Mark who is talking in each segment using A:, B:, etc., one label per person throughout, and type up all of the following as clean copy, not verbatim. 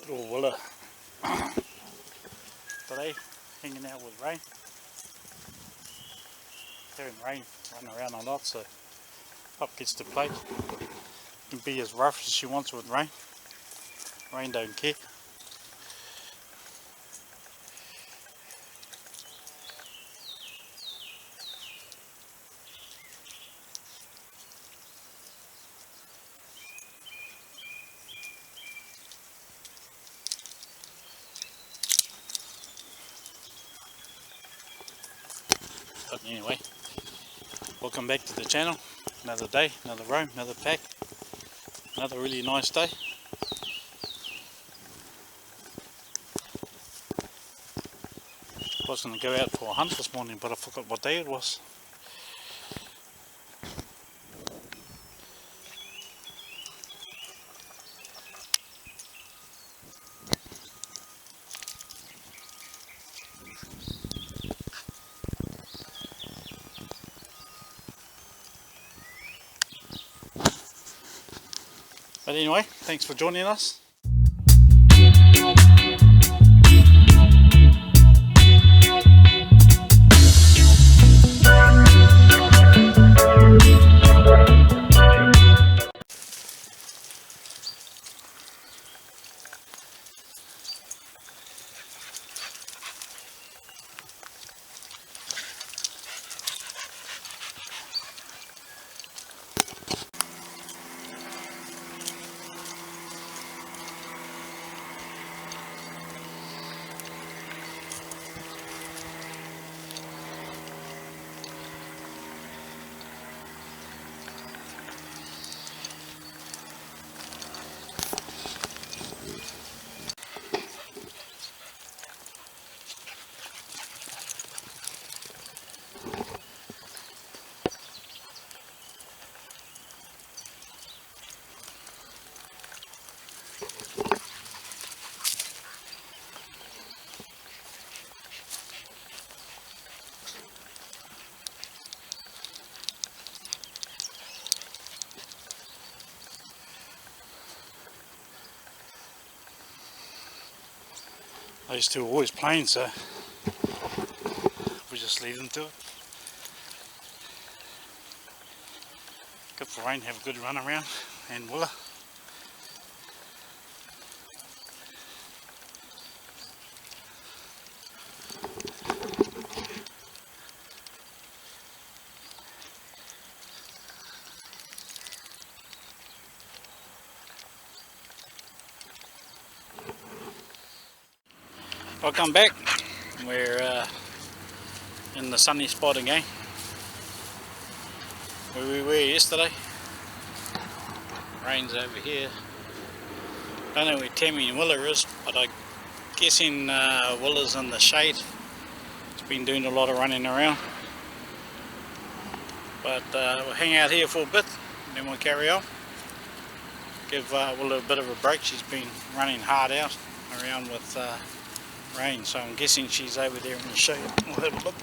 A: Little Willa today, hanging out with Rain. Hearing Rain running around a lot, so Pup gets to play. Can be as rough as she wants with Rain. Rain don't care. But anyway, welcome back to the channel. Another day, another roam, another pack, another really nice day. I was going to go out for a hunt this morning, but I forgot what day it was. But anyway, thanks for joining us. These two are always playing, so we just leave them to it. Good for Rain, have a good run around, and Willa. Welcome back. We're in the sunny spot again where we were yesterday. Rain's over here. Don't know where Tammy and Willa is, but I'm guessing Willa's in the shade. It's been doing a lot of running around. But we'll hang out here for a bit and then we'll carry on. Give Willa a bit of a break. She's been running hard out around with Rain, so I'm guessing she's over there in the shade. We'll have a look.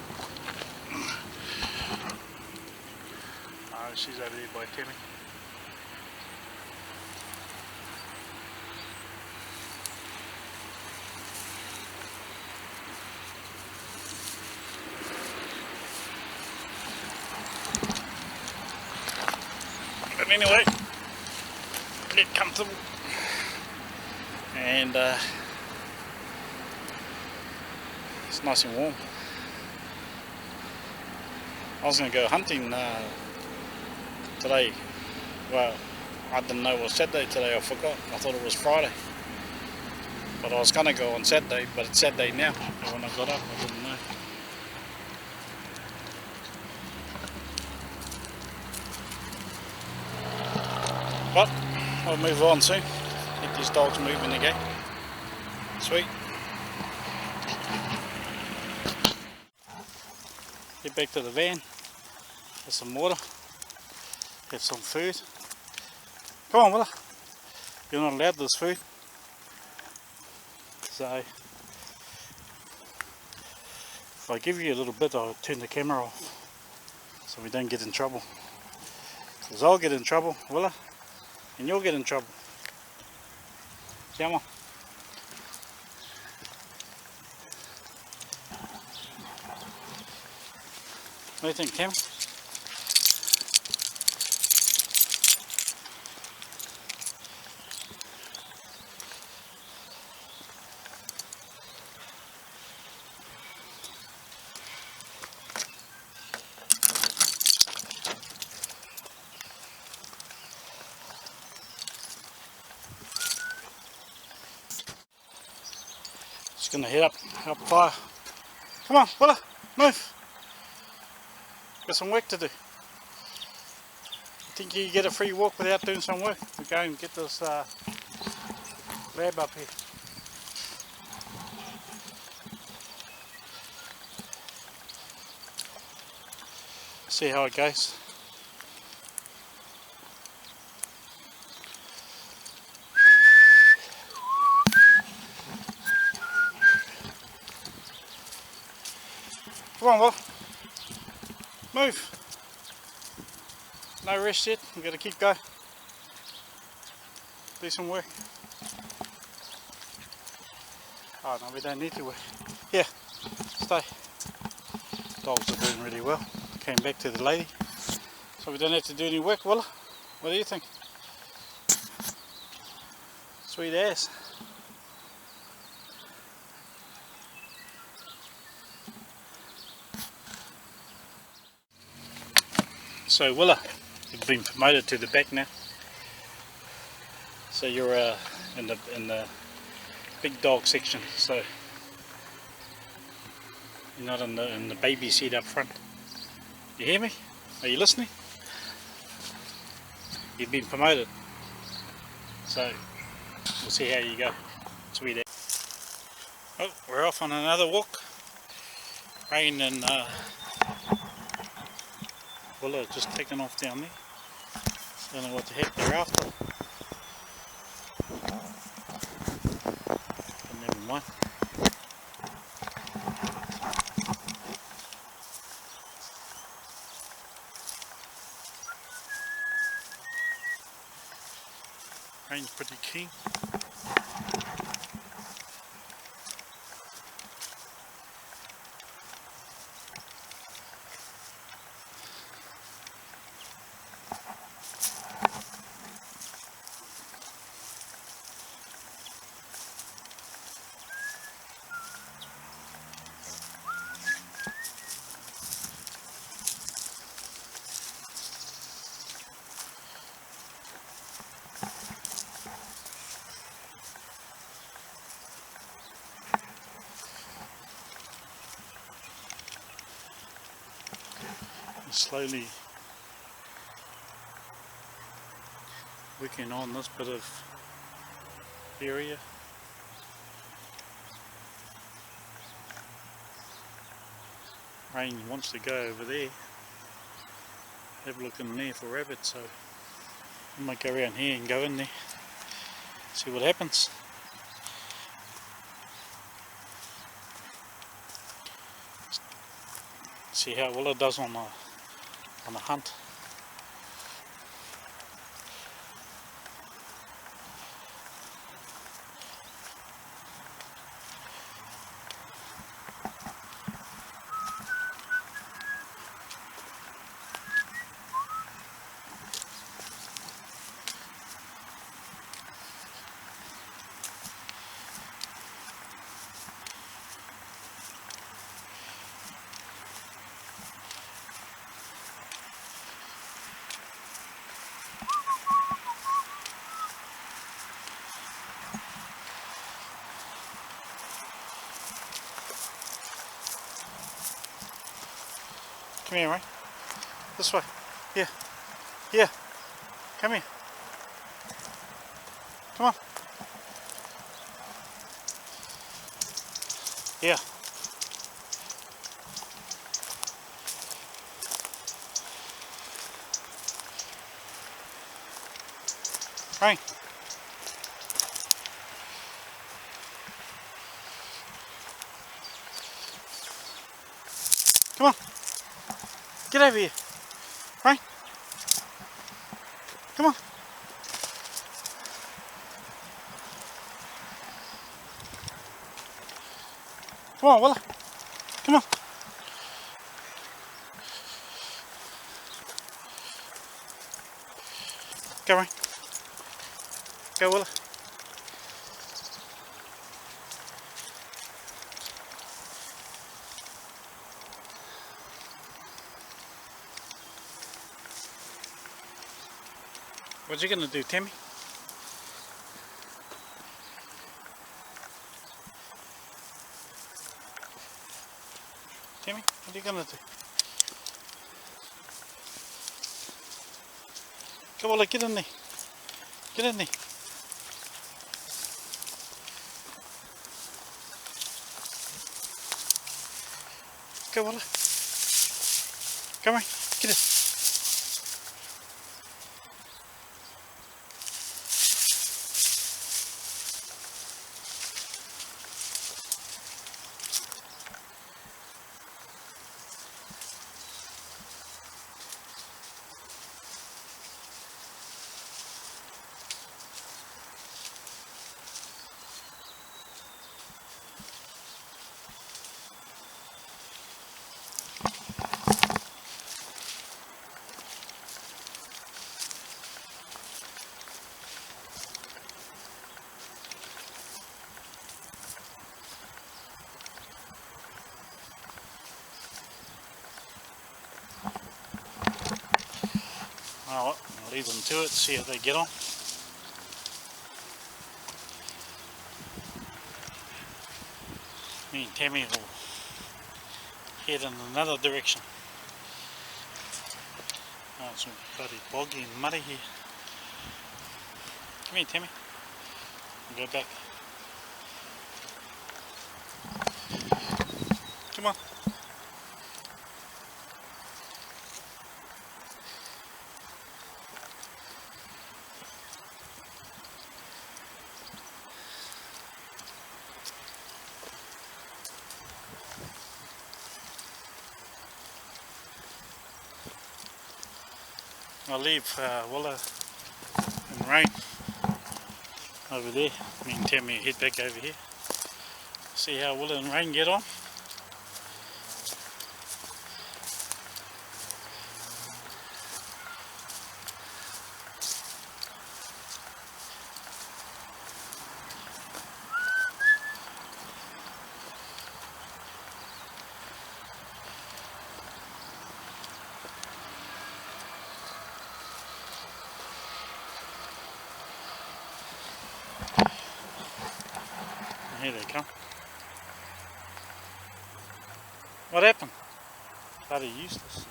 A: She's over there by Tammy. But anyway, get comfortable and it's nice and warm. I was going to go hunting today. Well, I didn't know it was Saturday today, I forgot. I thought it was Friday. But I was going to go on Saturday, but it's Saturday now. And when I got up, I didn't know. But I'll move on soon. Get these dogs moving again. Sweet. Get back to the van, get some water, get some food. Come on, Willa. You're not allowed this food. So, if I give you a little bit, I'll turn the camera off so we don't get in trouble. Because I'll get in trouble, Willa, and you'll get in trouble. Come on. do you think, Tammy? Just gonna head up fire. Come on, Willa, move. Got some work to do. Think you get a free walk without doing some work? We go and get this lab up here. See how it goes. Come on, Will. Move. No rest yet. We've got to keep going. Do some work. Oh no, we don't need to work. Yeah, stay. Dogs are doing really well. Came back to the lady. So we don't have to do any work, Willa. What do you think? Sweet ass. So Willa, you've been promoted to the back now. So you're in the big dog section. So you're not in the baby seat up front. You hear me? Are you listening? You've been promoted. So we'll see how you go. Sweet ass. Oh, we're off on another walk. Rain and Willa just taken off down there. Don't know what the heck they're after. But never mind. Rain's pretty keen. Slowly working on this bit of area. Rain wants to go over there. Have a look in there for rabbits, so I might go around here and go in there, see what happens. See how well it does on a hunt. Come here, right? This way. Yeah. Yeah. Come here. Come on. Yeah. Right. Come on. Get over here. Right. Come on. Come on, Willa. Come on. Go on. Go, Willa. What you gonna do, Timmy? Timmy, what are you gonna do? Go, Willa, get in there. Get in there. Go, Willa. Come on, get it. I'll leave them to it, see how they get on. Me and Tammy will head in another direction. Oh, it's all bloody boggy and muddy here. Come here, Tammy. We'll go back. Come on. I'll leave Willa and Rain over there. Me and Tammy head back over here. See how Willa and Rain get on. Here they come. What happened? Bloody useless.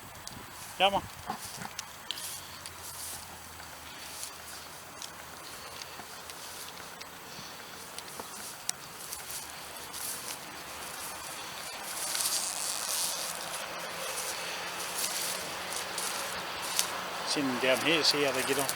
A: Come on. Send them down here, see how they get on.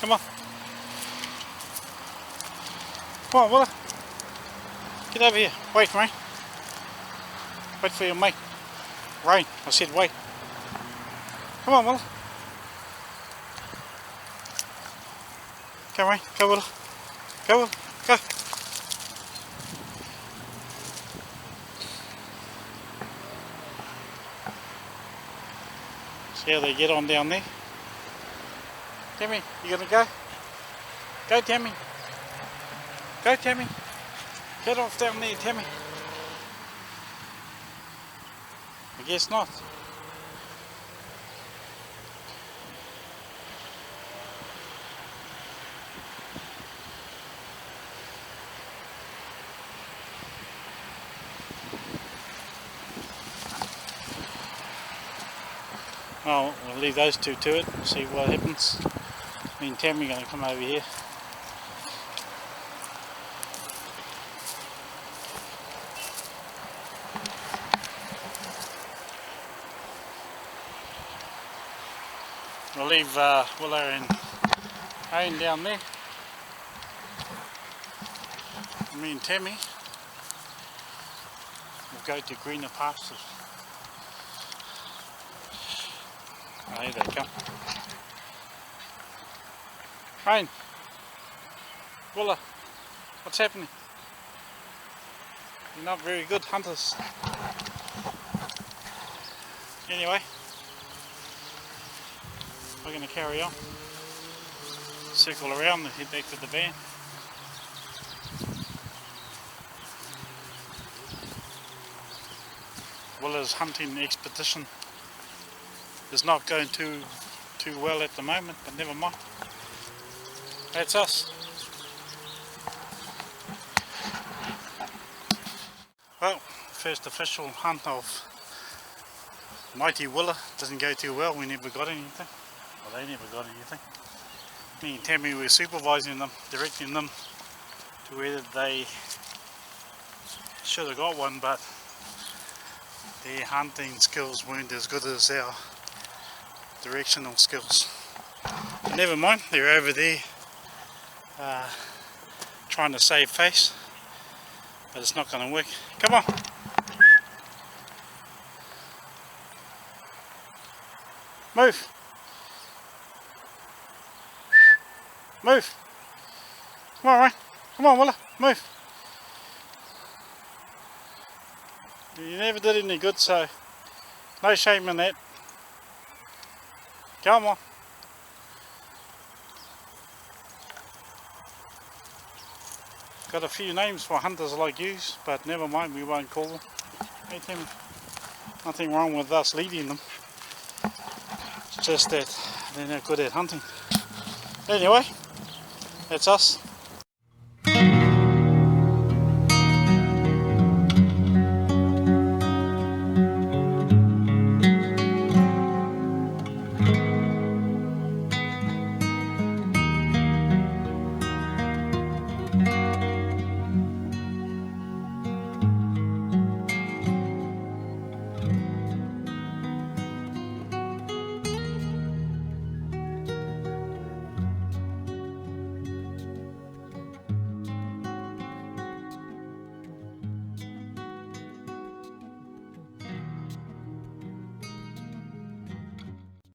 A: Come on. Come on, Willa. Get over here. Wait, Rain. Wait for your mate. Rain, I said wait. Come on, Willa. Go, Rain. Go, Willa. Go, Willa. Go. See how they get on down there? Tammy, you gonna go? Go, Tammy. Go, Tammy. Head off down there, Tammy. I guess not. Oh, we'll leave those two to it and see what happens. Me and Tammy are going to come over here. We'll I'll leave Willa and Ain down there. Me and Tammy will go to greener pastures. Oh, here they come. Ain, Willa, what's happening? You're not very good hunters. Anyway, we're going to carry on, circle around and head back to the van. Willa's hunting expedition is not going too well at the moment, but never mind. That's us. Well, first official hunt of mighty Willa doesn't go too well. We never got anything. Well, they never got anything. Me and Tammy were supervising them, directing them to whether they should have got one, but their hunting skills weren't as good as our directional skills. But never mind, they're over there trying to save face, but it's not going to work. Come on! Move! Move! Come on, Ryan. Come on, Willa. Move! You never did any good, so no shame in that. Come on. Got a few names for hunters like you, but never mind, we won't call them. Hey Tim, nothing wrong with us leading them. It's just that they're not good at hunting. Anyway, that's us.